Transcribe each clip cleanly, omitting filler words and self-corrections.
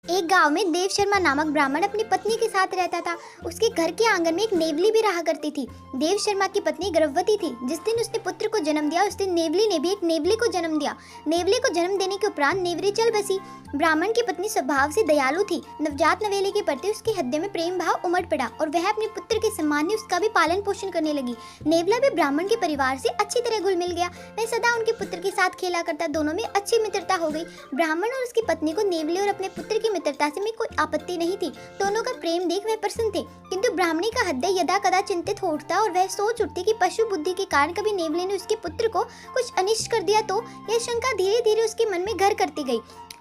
एक गांव में देव शर्मा नामक ब्राह्मण अपनी पत्नी के साथ रहता था। उसके घर के आंगन में एक नेवली भी रहा करती थी। देव शर्मा की पत्नी गर्भवती थी। जिस दिन उसने पुत्र को जन्म दिया उस दिन नेवली ने भी एक नेवली को जन्म दिया। नेवली को जन्म देने के उपरांत नेवली चल बसी। ब्राह्मण की पत्नी स्वभाव से दयालु थी। नवजात नवेली के प्रति उसके हृदय में प्रेम भाव उमड़ पड़ा और वह अपने पुत्र के सम्मान में उसका भी पालन पोषण करने लगी। नेवला भी ब्राह्मण के परिवार से अच्छी तरह घुल मिल गया। वह सदा उनके पुत्र के साथ खेला करता। दोनों में अच्छी मित्रता हो गई। ब्राह्मण और उसकी पत्नी को नेवली और अपने पुत्र की मित्रता से में कोई आपत्ति नहीं थी। दोनों का प्रेम देख वह प्रसन्न थे, किंतु ब्राह्मणी का हृदय यदा कदा चिंतित हो उठता और वह सोच उठती कि पशु बुद्धि के कारण कभी नेवली ने उसके पुत्र को कुछ अनिष्ट कर दिया तो यह शंका धीरे धीरे उसके मन में घर करती गई।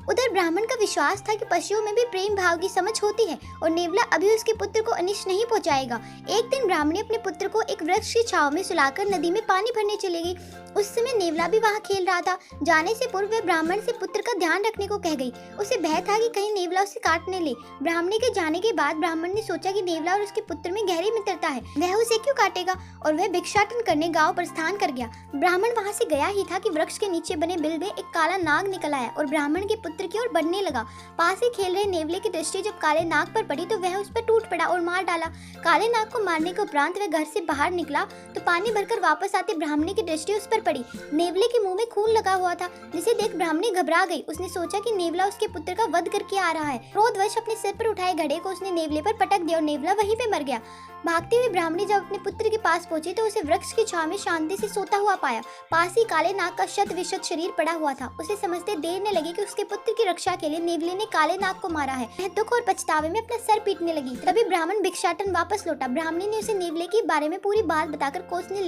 उधर ब्राह्मण का विश्वास था कि पशुओं में भी प्रेम भाव की समझ होती है और नेवला अभी उसके पुत्र को अनिष्ट नहीं पहुंचाएगा। एक दिन ब्राह्मणी अपने पुत्र को एक वृक्ष की छांव में सुलाकर नदी में पानी भरने चली गई। उस समय नेवला भी वहां खेल रहा था। जाने से पूर्व वह ब्राह्मण से पुत्र का ध्यान रखने को कह गई। उसे भय था कि कहीं नेवला उसे काटने ले। ब्राह्मणी के जाने के बाद ब्राह्मण ने सोचा कि नेवला और उसके पुत्र में गहरी मित्रता है, वह उसे क्यों काटेगा, और वह भिक्षाटन करने गांव प्रस्थान कर गया। ब्राह्मण वहां से गया ही था कि वृक्ष के नीचे बने बिल में एक काला नाग निकल आया और ब्राह्मण के पुत्र की ओर बढ़ने लगा। पास ही खेल रहे नेवले की दृष्टि जब काले नाग पर पड़ी तो वह उस पर टूट पड़ा और मार डाला। काले नाग को मारने के उपरांत वह घर से बाहर निकला तो पानी भरकर वापस आते ब्राह्मणी की दृष्टि उस पर पड़ी। नेवले के मुंह में खून लगा हुआ था, जिसे देख ब्राह्मणी घबरा गई। उसने सोचा कि नेवला उसके पुत्र का वध करके आ रहा है। क्रोधवश अपने सिर पर उठाए घड़े को उसने नेवले पर पटक दिया और नेवला वहीं पे मर गया। भागती हुई ब्राह्मणी जब अपने पुत्र के पास पहुंची तो उसे वृक्ष की छांव में शांति से सोता हुआ पाया। पास ही काले नाग का शत विशत शरीर पड़ा हुआ था। उसे समझते देर न लगी कि उसके पुत्र की रक्षा के लिए नेवले ने काले नाग को मारा है। वह दुख और पछतावे में अपना सर पीटने लगी। तभी ब्राह्मण भिक्षाटन वापस लौटा। ब्राह्मणी ने उसे नेवले के बारे में पूरी बात बताकर कोसने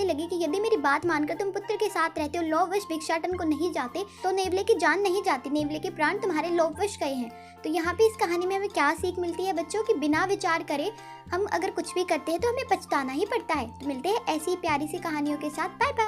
लगी कि यदि मेरी बात मानकर तुम पुत्र के साथ रहते हो, लोभवश भिक्षाटन को नहीं जाते तो नेवले की जान नहीं जाती। नेवले के प्राण तुम्हारे लोभवश गए हैं। तो यहाँ पे इस कहानी में हमें क्या सीख मिलती है बच्चों, कि बिना विचार करे हम अगर कुछ भी करते हैं तो हमें पछताना ही पड़ता है। तो मिलते हैं ऐसी प्यारी सी कहानियों के साथ। Bye bye.